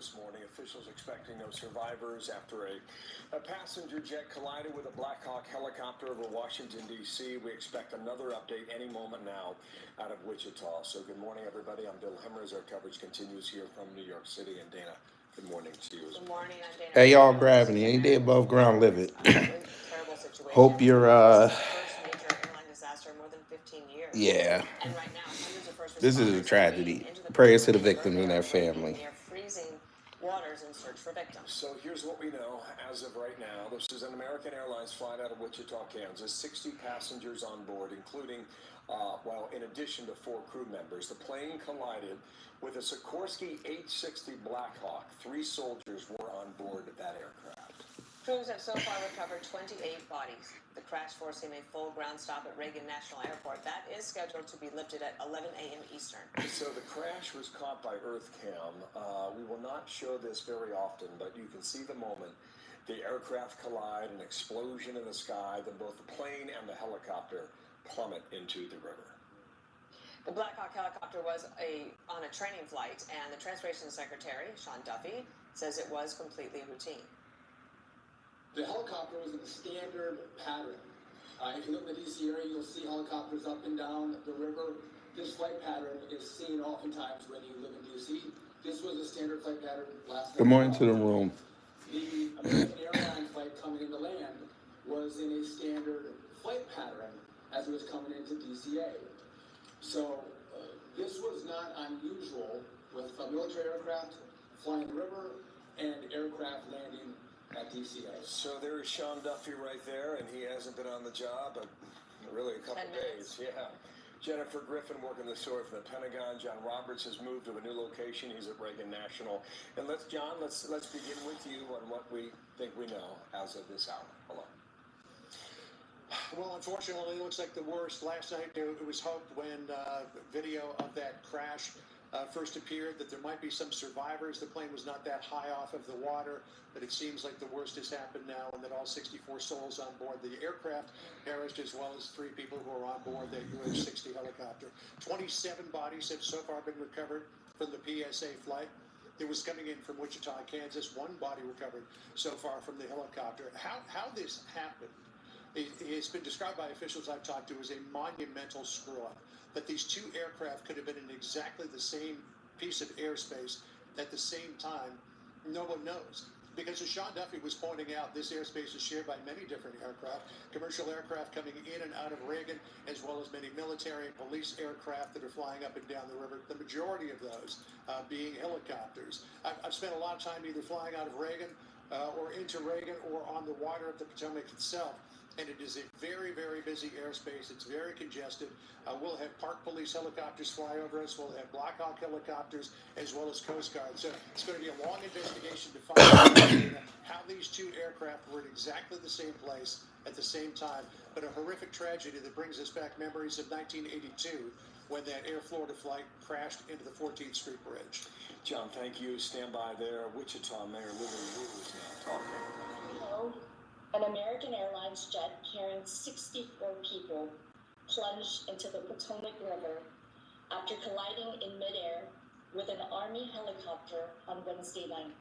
this morning. Officials expecting no survivors after a passenger jet collided with a Black Hawk helicopter over Washington, D.C. We expect another update any moment now out of Wichita. So good morning, everybody. I'm Bill Hemmers. Our coverage continues here from New York City. And Dana, good morning to you. Good morning, I'm Dana. Hey, y'all, gravity ain't they above ground living? Terrible situation. Hope you're This is the first major airline disaster in more than 15 years. yeah. And right now, hundreds of first This is a responders are tragedy. wading into the Prayers to the Potomac victims River. and their They're wading family. near freezing waters in search for victims. So here's what we know as of right now. This is an American Airlines flight out of Wichita, Kansas. 60 passengers on board, including, in addition to 4 crew members. The plane collided with a Sikorsky H-60 Black Hawk. 3 soldiers were on board that aircraft. Crews have so far recovered 28 bodies. The crash forcing a full ground stop at Reagan National Airport. That is scheduled to be lifted at 11 a.m. Eastern. So the crash was caught by EarthCam. We will not show this very often, but you can see the moment the aircraft collide, an explosion in the sky, then both the plane and the helicopter plummet into the river. The Black Hawk helicopter was on a training flight, and the Transportation Secretary, Sean Duffy, says it was completely routine. The helicopter was in a standard pattern. If you look in the D.C. area, you'll see helicopters up and down the river. This flight pattern is seen oftentimes when you live in D.C. This was a standard flight pattern last night. Good morning to the room. The American Airlines flight coming into land was in a standard flight pattern as it was coming into DCA. So this was not unusual with military aircraft flying the river and aircraft landing at DCA. So there is Sean Duffy right there, and he hasn't been on the job in really a couple days. Yeah. Jennifer Griffin working the story from the Pentagon. John Roberts has moved to a new location. He's at Reagan National. And let's begin with you on what we think we know as of this hour. Hello. Well, unfortunately, it looks like the worst. Last night, it was hoped when video of that crash first appeared that there might be some survivors. The plane was not that high off of the water, but it seems like the worst has happened now, and that all 64 souls on board the aircraft perished, as well as 3 people who are on board that UH-60 helicopter. 27 bodies have so far been recovered from the PSA flight. It was coming in from Wichita, Kansas. 1 body recovered so far from the helicopter. How this happened, it's been described by officials I've talked to as a monumental screw-up. That these 2 aircraft could have been in exactly the same piece of airspace at the same time, no one knows. Because as Sean Duffy was pointing out, this airspace is shared by many different aircraft, commercial aircraft coming in and out of Reagan, as well as many military and police aircraft that are flying up and down the river, the majority of those being helicopters. I've spent a lot of time either flying out of Reagan or into Reagan or on the water of the Potomac itself. And it is a very, very busy airspace. It's very congested. We'll have Park Police helicopters fly over us. We'll have Black Hawk helicopters, as well as Coast Guard. So it's going to be a long investigation to find out how these 2 aircraft were in exactly the same place at the same time. But a horrific tragedy that brings us back memories of 1982, when that Air Florida flight crashed into the 14th Street Bridge. John, thank you. Stand by there. Wichita Mayor Lily Wu is now talking. Hello. An American Airlines jet carrying 64 people plunged into the Potomac River after colliding in midair with an Army helicopter on Wednesday night.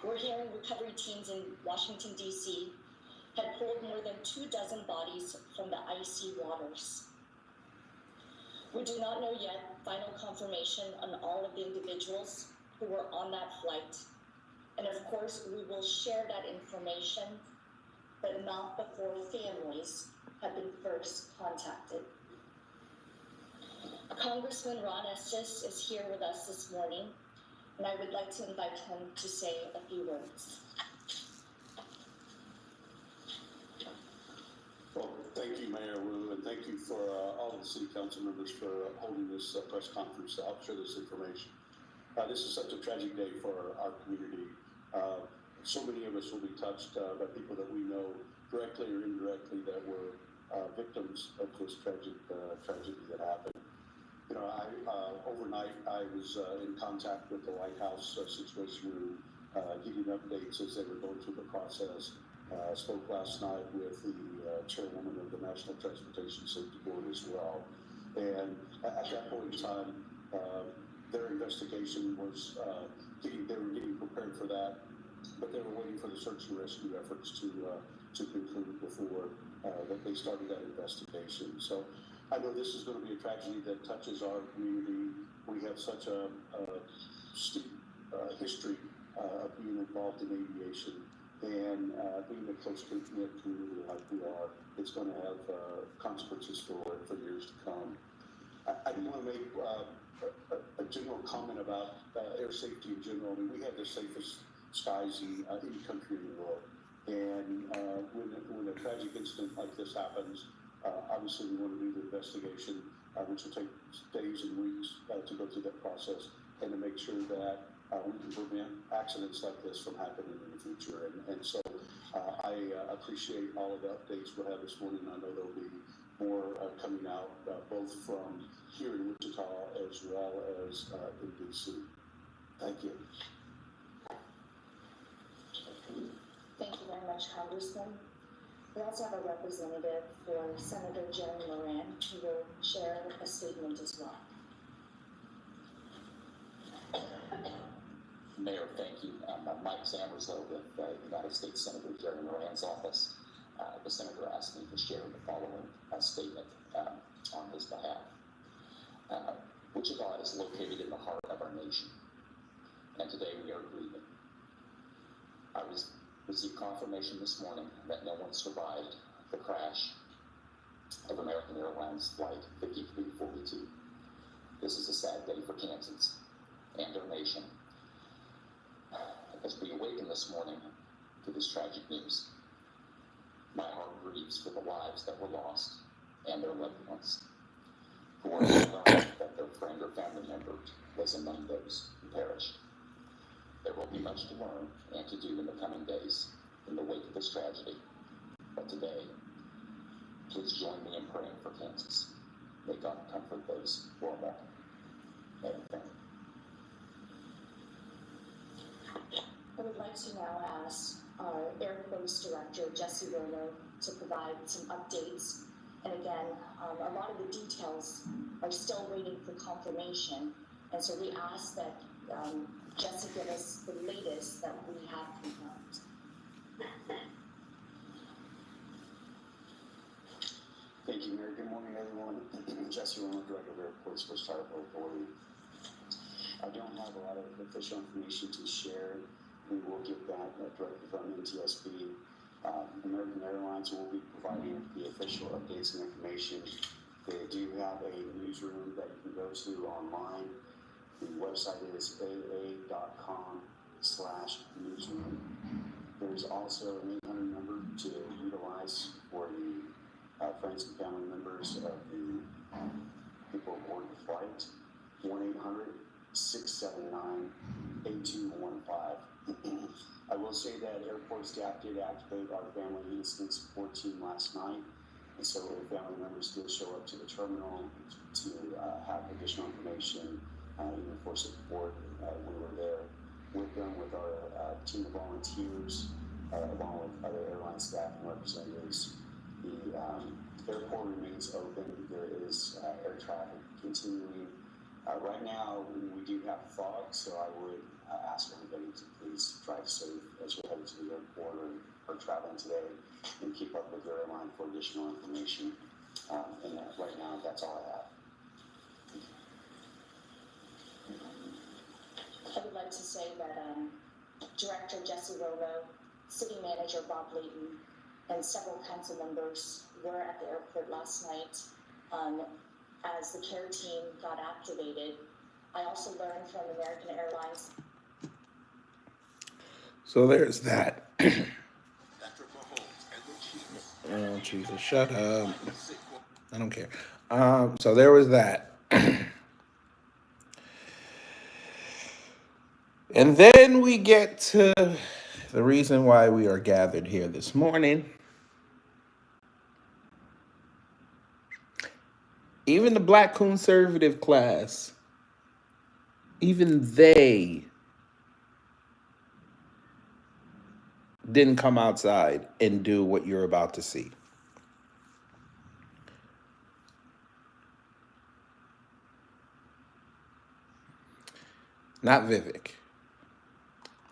We're hearing recovery teams in Washington, D.C. had pulled more than 24 bodies from the icy waters. We do not know yet final confirmation on all of the individuals who were on that flight. And of course, we will share that information, but not before families have been first contacted. Congressman Ron Estes is here with us this morning, and I would like to invite him to say a few words. Well, thank you, Mayor Wu, and thank you for all of the city council members for holding this press conference to help share this information. This is such a tragic day for our community. So many of us will be touched by people that we know directly or indirectly that were victims of this tragedy that happened. You know, overnight I was in contact with the White House Situation Room, getting updates as they were going through the process. Spoke last night with the chairwoman of the National Transportation Safety Board as well. And at that point in time, their investigation was they were getting prepared for that, but they were waiting for the search and rescue efforts to conclude before that they started that investigation. So I know this is going to be a tragedy that touches our community. We have such a steep history of being involved in aviation, and being a close knit community like we are, it's going to have consequences for years to come. I do want to make a general comment about air safety in general. I mean, we have the safest skies in any country in the world, and when a tragic incident like this happens, obviously we want to do the investigation, which will take days and weeks to go through that process, and to make sure that we can prevent accidents like this from happening in the future. And so I appreciate all of the updates we'll have this morning. I know there'll be more coming out, both from here in Wichita as well as in DC. Thank you. Thank you very much, Congressman. We also have a representative for Senator Jeremy Moran who will share a statement as well. Mayor, thank you. I'm Mike Zammerslow with United States Senator Jeremy Moran's office. The senator asked me to share the following statement on his behalf. Wichita is located in the heart of our nation, and today we are grieving. I received confirmation this morning that no one survived the crash of American Airlines Flight 5342. This is a sad day for Kansas and our nation. As we awaken this morning to this tragic news, my heart grieves for the lives that were lost and their loved ones who are aware that their friend or family member was among those who perished. There will be much to learn and to do in the coming days in the wake of this tragedy. But today, please join me in praying for Kansas. May God comfort those who are mourning. Amen. I would like to now ask our Airports Director, Jesse Romo, to provide some updates. And again, a lot of the details are still waiting for confirmation. And so we ask that Jesse give us the latest that we have confirmed. Thank you, Mayor. Good morning, everyone. Jesse Romo, Director of Airports for Wichita Airport Authority. I don't have a lot of official information to share. We will get that directly from NTSB. American Airlines will be providing the official updates and information. They do have a newsroom that you can go to online. The website is aa.com/newsroom. There's also an 800 number to utilize for the friends and family members of the people aboard the flight. 1-800-679-8215. I will say that airport staff did activate our family incident support team last night, and so family members did show up to the terminal to have additional information, even for support. We were there with them with our team of volunteers, along with other airline staff and representatives. The airport remains open. There is air traffic continuing. Right now, we do have fog, so I would ask everybody to please drive safe as you're headed to the airport or traveling today, and keep up with your airline for additional information. And right now, that's all I have. I would like to say that Director Jesse Romo, City Manager Bob Layton, and several council members were at the airport last night as the care team got activated. I also learned from American Airlines. So there's that. Oh, Jesus, shut up. I don't care. So there was that. And then we get to the reason why we are gathered here this morning. Even the black conservative class, even they didn't come outside and do what you're about to see. Not Vivek.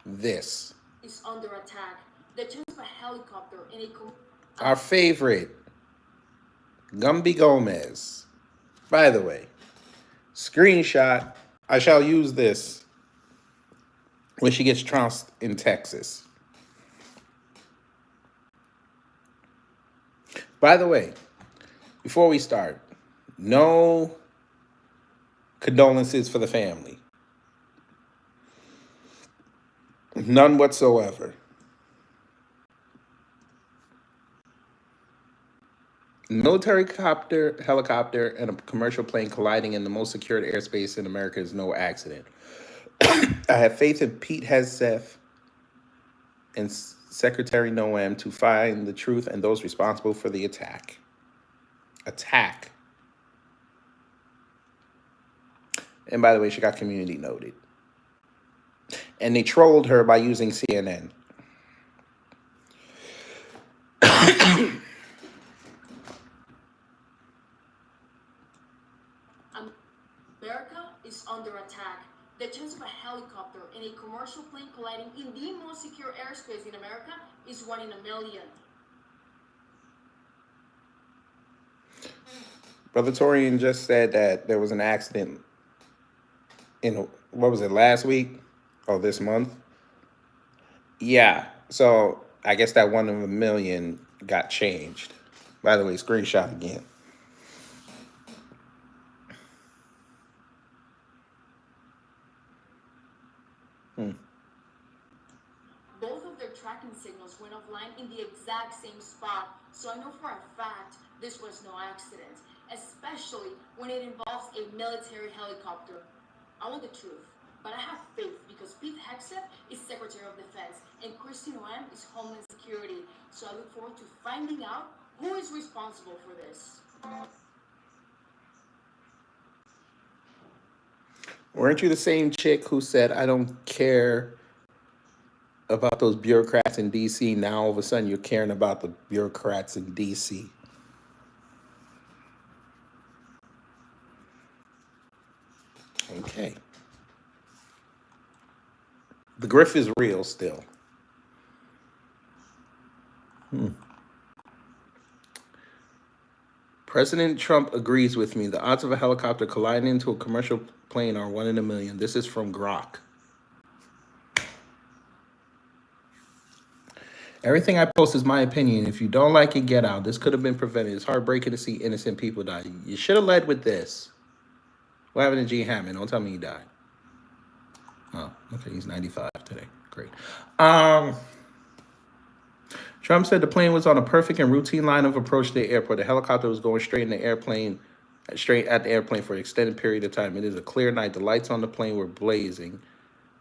this. Is under attack. The chance of a helicopter in a Our favorite, Gumby Gomez. By the way, screenshot. I shall use this when she gets trounced in Texas. By the way, before we start, no condolences for the family. None whatsoever. Military helicopter, and a commercial plane colliding in the most secured airspace in America is no accident. I have faith in Pete Hegseth and Secretary Noem to find the truth and those responsible for the attack. And by the way, she got community noted. And they trolled her by using CNN. America is under attack. The chance of a helicopter and a commercial plane colliding in the most secure airspace in America is 1 in a million. Brother Torian just said that there was an accident in, what was it, last week? Or this month? Yeah, so I guess that 1 in a million got changed. By the way, screenshot again. Both of their tracking signals went offline in the exact same spot, so I know for a fact this was no accident, especially when it involves a military helicopter. I want the truth, but I have faith because Pete Hegseth is Secretary of Defense and Kristi Noem is Homeland Security, so I look forward to finding out who is responsible for this. Weren't you the same chick who said, I don't care about those bureaucrats in D.C.? Now all of a sudden you're caring about the bureaucrats in D.C. Okay. The grift is real still. President Trump agrees with me. The odds of a helicopter colliding into a commercial plane are 1 in a million. This is from Grok. Everything I post is my opinion. If you don't like it, get out. This could have been prevented. It's heartbreaking to see innocent people die. You should have led with this. What happened to G. Hammond? Don't tell me he died. Oh, okay. He's 95 today. Great. Trump said the plane was on a perfect and routine line of approach to the airport. The helicopter was going straight at the airplane for an extended period of time. It is a clear night. The lights on the plane were blazing.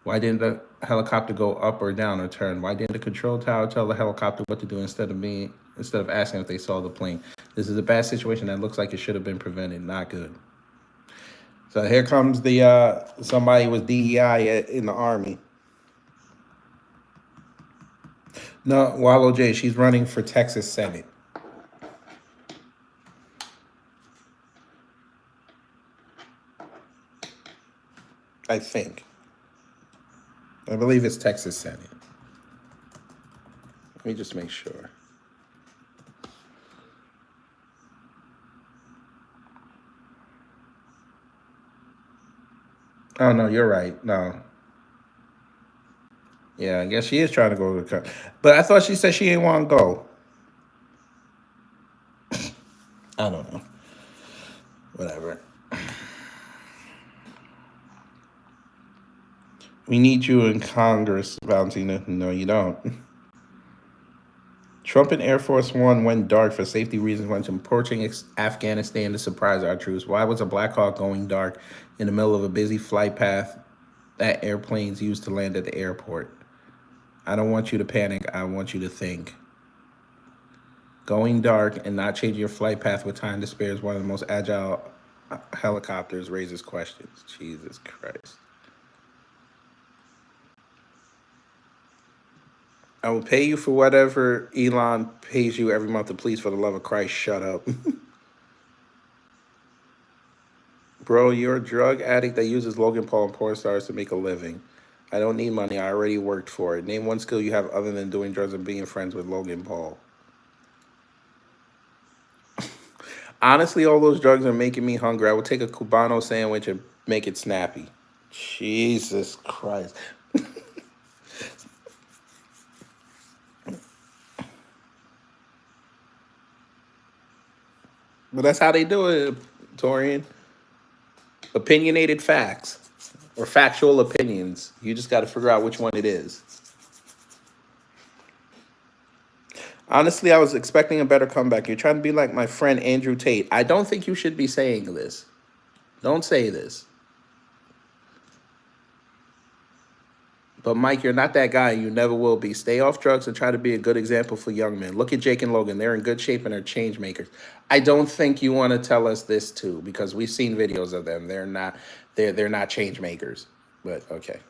Why didn't the helicopter go up or down or turn? Why didn't the control tower tell the helicopter what to do instead of asking if they saw the plane? This is a bad situation that looks like it should have been prevented. Not good. So here comes the somebody with DEI in the Army. No, Wallow J. She's running for Texas Senate. I think. I believe it's Texas Senate. Let me just make sure. Oh, no, you're right. No. Yeah, I guess she is trying to go to the country. But I thought she said she didn't want to go. I don't know. Whatever. We need you in Congress, Valentina. No, you don't. Trump and Air Force One went dark for safety reasons when approaching Afghanistan to surprise our troops. Why was a Black Hawk going dark in the middle of a busy flight path that airplanes use to land at the airport? I don't want you to panic. I want you to think. Going dark and not changing your flight path with time to spare is one of the most agile helicopters raises questions. Jesus Christ. I will pay you for whatever Elon pays you every month, to please, for the love of Christ, shut up. Bro, you're a drug addict that uses Logan Paul and porn stars to make a living. I don't need money. I already worked for it. Name one skill you have other than doing drugs and being friends with Logan Paul. Honestly, all those drugs are making me hungry. I would take a Cubano sandwich and make it snappy. Jesus Christ. But that's how they do it, Torian. Opinionated facts or factual opinions. You just got to figure out which one it is. Honestly, I was expecting a better comeback. You're trying to be like my friend Andrew Tate. I don't think you should be saying this. Don't say this. But Mike, you're not that guy. You never will be. Stay off drugs and try to be a good example for young men. Look at Jake and Logan. They're in good shape and are change makers. I don't think you want to tell us this too, because we've seen videos of them. They're not change makers. But okay.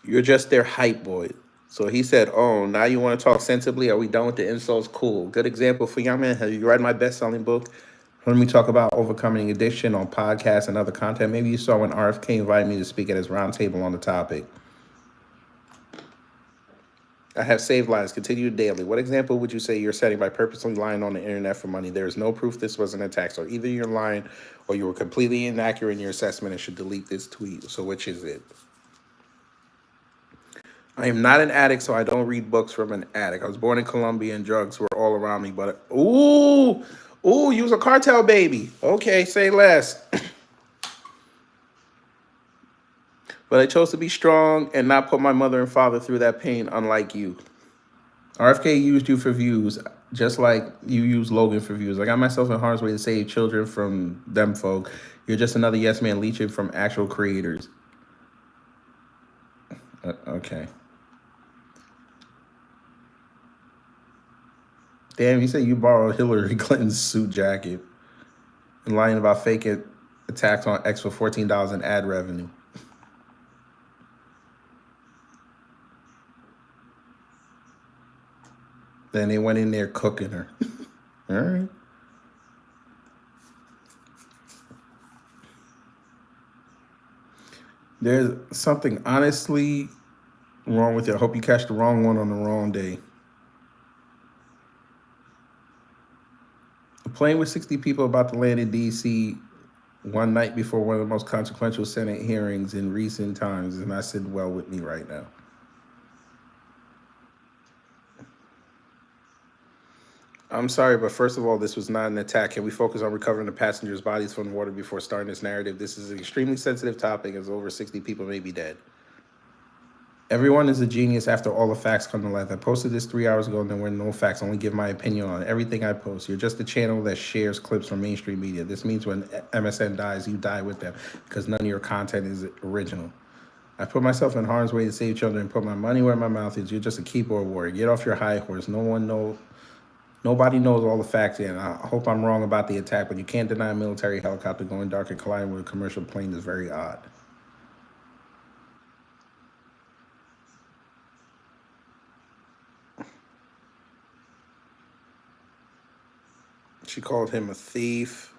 You're just their hype boy. So he said, oh, now you want to talk sensibly? Are we done with the insults? Cool. Good example for young men. Have you read my best-selling book? Let me talk about overcoming addiction on podcasts and other content. Maybe you saw when RFK invited me to speak at his roundtable on the topic. I have saved lives. Continue daily. What example would you say you're setting by purposely lying on the internet for money? There is no proof this was an attack. So either you're lying or you were completely inaccurate in your assessment and should delete this tweet. So which is it? I am not an addict, so I don't read books from an addict. I was born in Colombia and drugs were all around me. But, ooh, you was a cartel baby. Okay, say less. But I chose to be strong and not put my mother and father through that pain, unlike you. RFK used you for views, just like you used Logan for views. I got myself in harm's way to save children from them folk. You're just another yes man leeching from actual creators. Okay. Damn, you said you borrowed Hillary Clinton's suit jacket and lying about fake attacks on X for $14 in ad revenue. Then they went in there cooking her. All right. There's something honestly wrong with you. I hope you catch the wrong one on the wrong day. A plane with 60 people about to land in D.C. one night before one of the most consequential Senate hearings in recent times is not sitting well with me right now. I'm sorry, but first of all, this was not an attack. Can we focus on recovering the passengers' bodies from the water before starting this narrative? This is an extremely sensitive topic, as over 60 people may be dead. Everyone is a genius after all the facts come to light. I posted this 3 hours ago and there were no facts. I only give my opinion on everything I post. You're just a channel that shares clips from mainstream media. This means when MSN dies, you die with them because none of your content is original. I put myself in harm's way to save children and put my money where my mouth is. You're just a keyboard warrior. Get off your high horse. Nobody knows all the facts yet. I hope I'm wrong about the attack, but you can't deny a military helicopter going dark and colliding with a commercial plane is very odd. She called him a thief.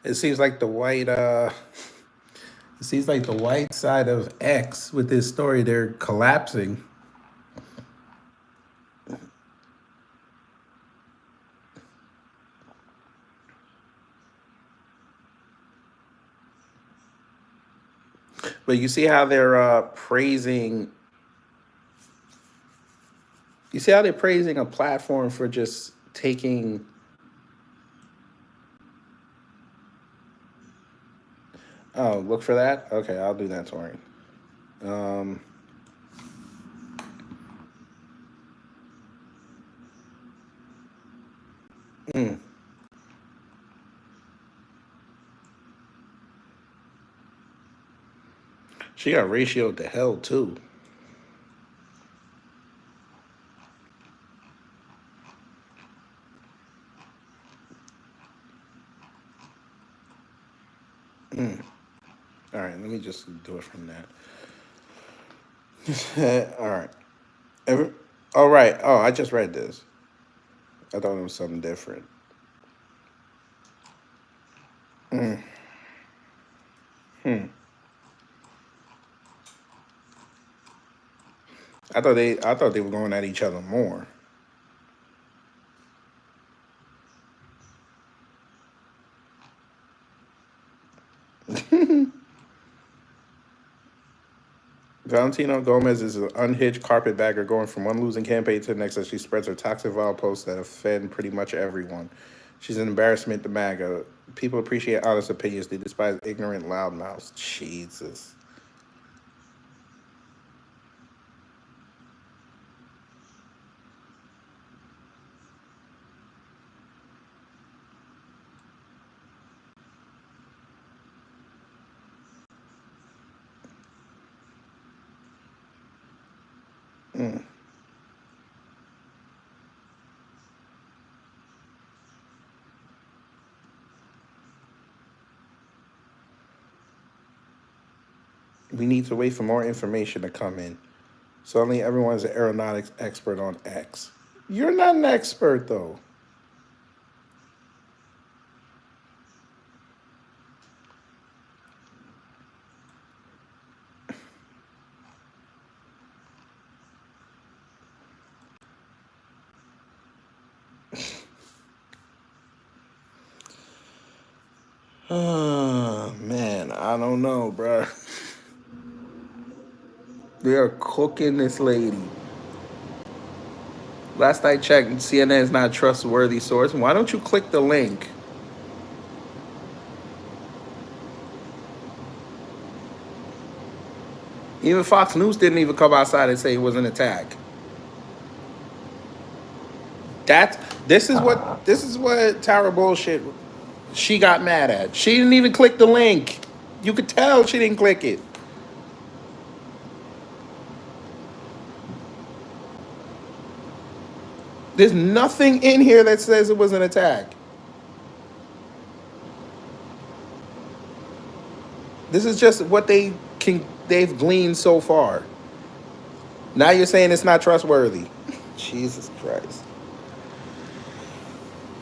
It seems like the white side of X with this story, they're collapsing. But you see how they're praising. You see how they're praising a platform for just taking. Oh, look for that? Okay, I'll do that, Torian. She got ratioed to hell, too. All right, let me just do it from that. All right. All right. Oh, I just read this. I thought it was something different. Mm. Hmm. I thought they were going at each other more. Valentina Gomez is an unhinged carpetbagger going from one losing campaign to the next as she spreads her toxic viral posts that offend pretty much everyone. She's an embarrassment to MAGA. People appreciate honest opinions. They despise ignorant loudmouths. Jesus. Mm. We need to wait for more information to come in. Suddenly, everyone's an aeronautics expert on X. You're not an expert, though. Oh, man, I don't know, bruh. They are cooking this lady. Last I checked, CNN is not a trustworthy source. Why don't you click the link? Even Fox News didn't even come outside and say it was an attack. This is what Tara bullshit she got mad at. She didn't even click the link. You could tell she didn't click it. There's nothing in here that says it was an attack. This is just what they've gleaned so far. Now you're saying it's not trustworthy. Jesus Christ.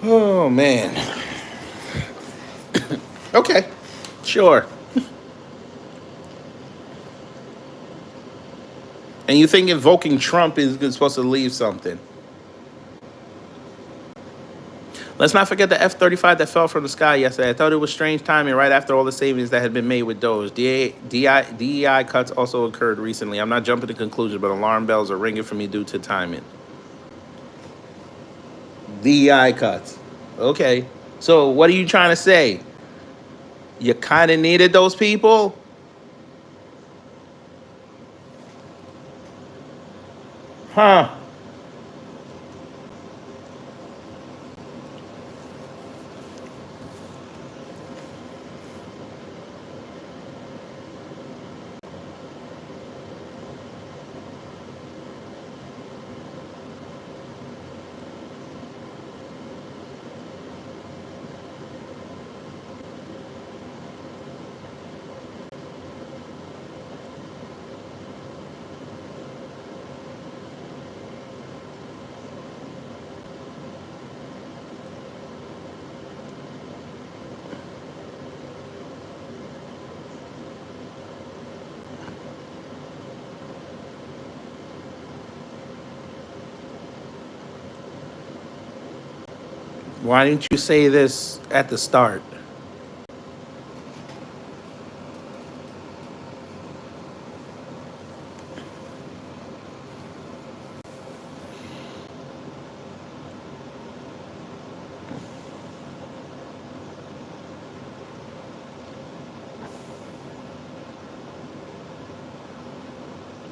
Oh man. Okay. Sure. And you think invoking Trump is supposed to leave something? Let's not forget the F-35 that fell from the sky yesterday. I thought it was strange timing right after all the savings that had been made with Doge. DEI cuts also occurred recently. I'm not jumping to conclusions, but alarm bells are ringing for me due to timing. DEI cuts. Okay. So what are you trying to say? You kind of needed those people? Huh. Why didn't you say this at the start?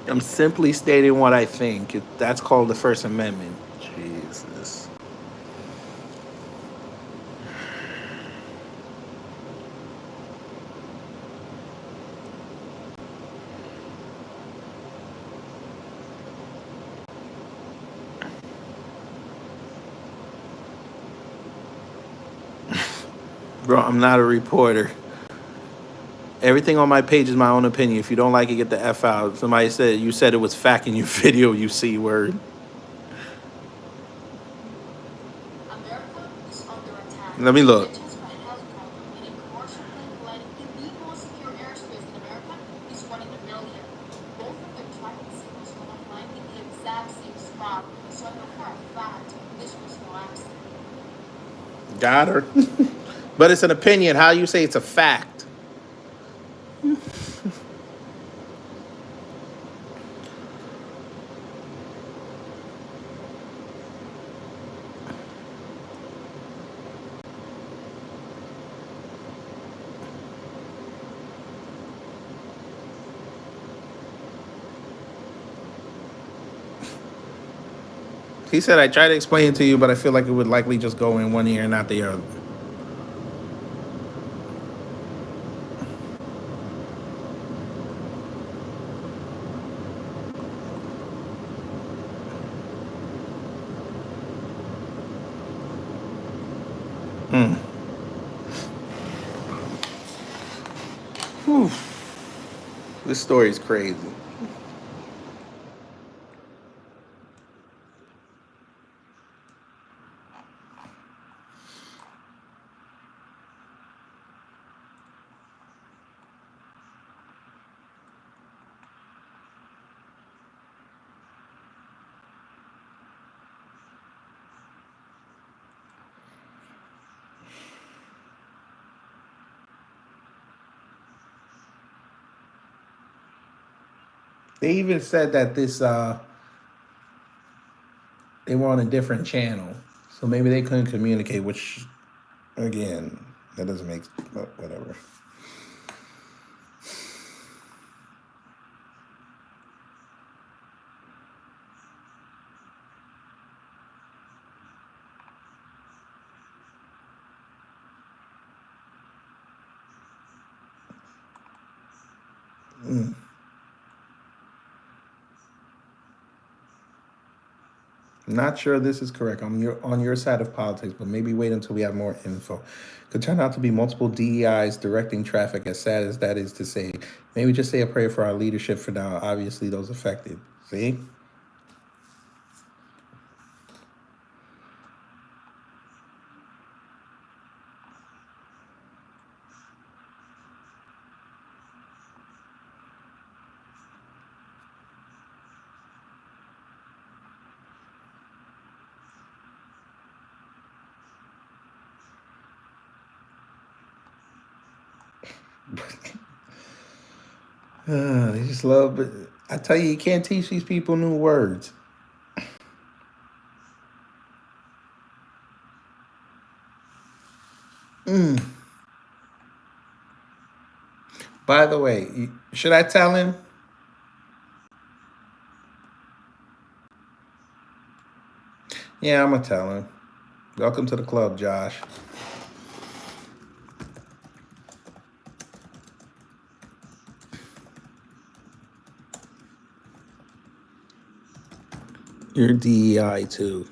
I'm simply stating what I think. That's called the First Amendment. Jesus. Bro, I'm not a reporter. Everything on my page is my own opinion. If you don't like it, get the F out. Somebody said you said it was fact in your video, you C word. Let me look. Got her. But it's an opinion. How you say it's a fact? He said, I tried to explain it to you, but I feel like it would likely just go in one ear and not the other. Whew. This story is crazy. They even said that they were on a different channel, so maybe they couldn't communicate. Which, again, that doesn't make whatever. Not sure this is correct. I'm on your side of politics, but maybe wait until we have more info. Could turn out to be multiple DEIs directing traffic, as sad as that is to say. Maybe just say a prayer for our leadership for now. Obviously, those affected. See? They just love, but I tell you, you can't teach these people new words. By the way, should I tell him? Yeah, I'm gonna tell him. Welcome to the club, Josh. You're DEI too.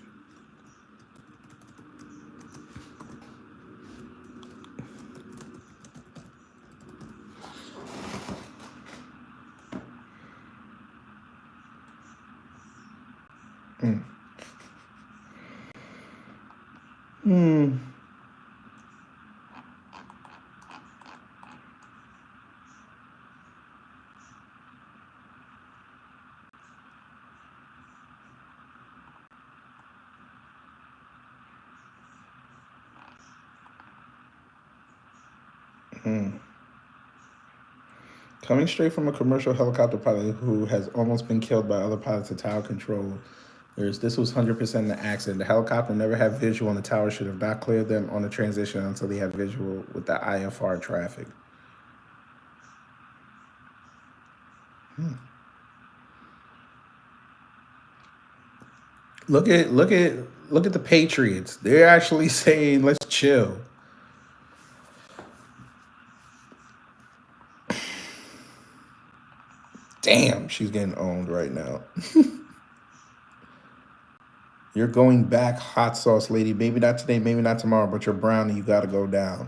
Coming straight from a commercial helicopter pilot who has almost been killed by other pilots at tower control. This was 100% an accident. The helicopter never had visual, and the tower should have not cleared them on the transition until they had visual with the IFR traffic. Look at the Patriots. They're actually saying, let's chill. Damn, she's getting owned right now. You're going back, hot sauce lady. Maybe not today, maybe not tomorrow, but you're brown and you got to go down.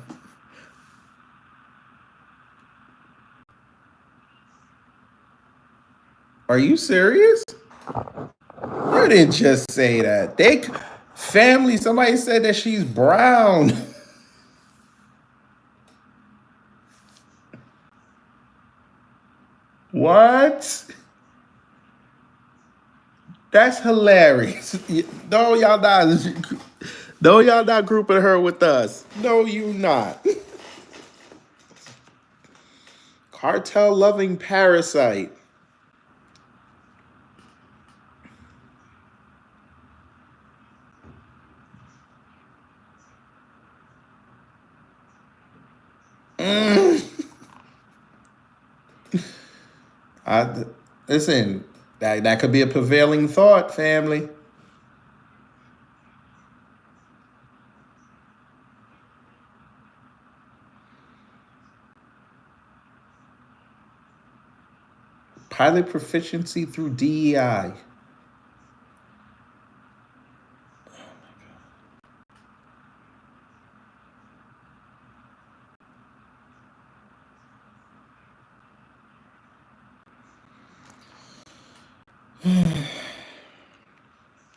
Are you serious? You didn't just say that. Family, somebody said that she's brown. What? That's hilarious. No, y'all not. No, y'all not grouping her with us. No, you not. Cartel loving parasite. I listen. That could be a prevailing thought, family. Pilot proficiency through DEI.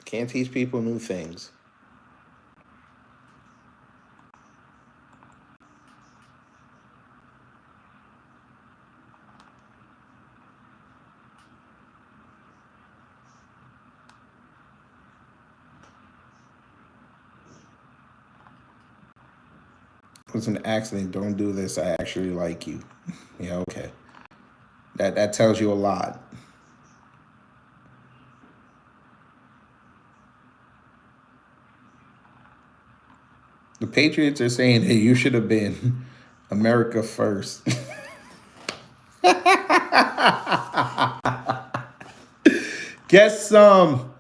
Can't teach people new things. It was an accident. Don't do this. I actually like you. Yeah, okay. That tells you a lot. The Patriots are saying that you should have been America first. Get some.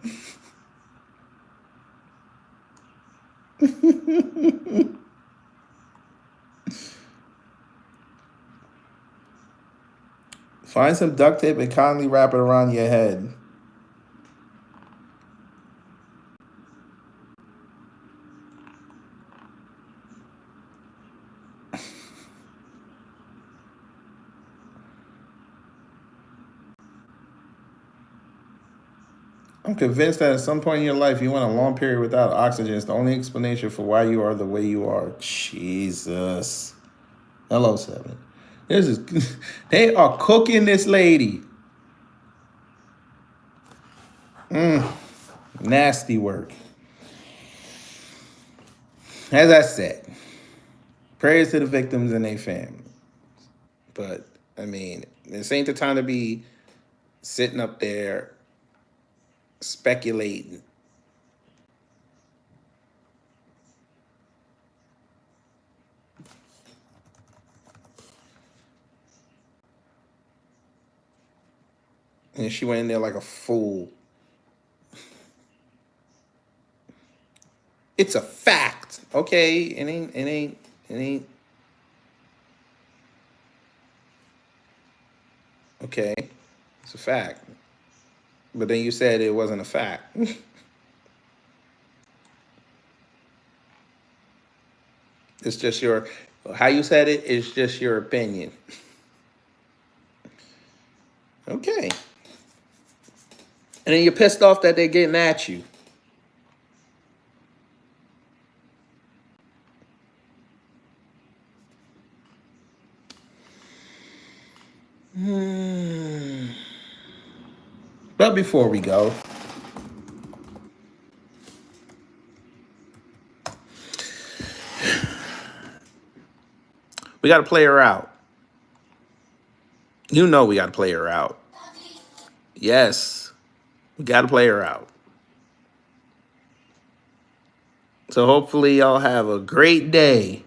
Find some duct tape and kindly wrap it around your head. I'm convinced that at some point in your life you went a long period without oxygen. It's the only explanation for why you are the way you are. Jesus. Hello, Seven. This is they are cooking this lady. Nasty work. As I said, prayers to the victims and their family. But I mean, this ain't the time to be sitting up there speculating. And she went in there like a fool. It's a fact. Okay, it ain't. Okay, it's a fact. But then you said it wasn't a fact. It's just how you said it is just your opinion. Okay. And then you're pissed off that they're getting at you. But before we go, we got to play her out. You know we got to play her out. Yes, we got to play her out. So hopefully y'all have a great day.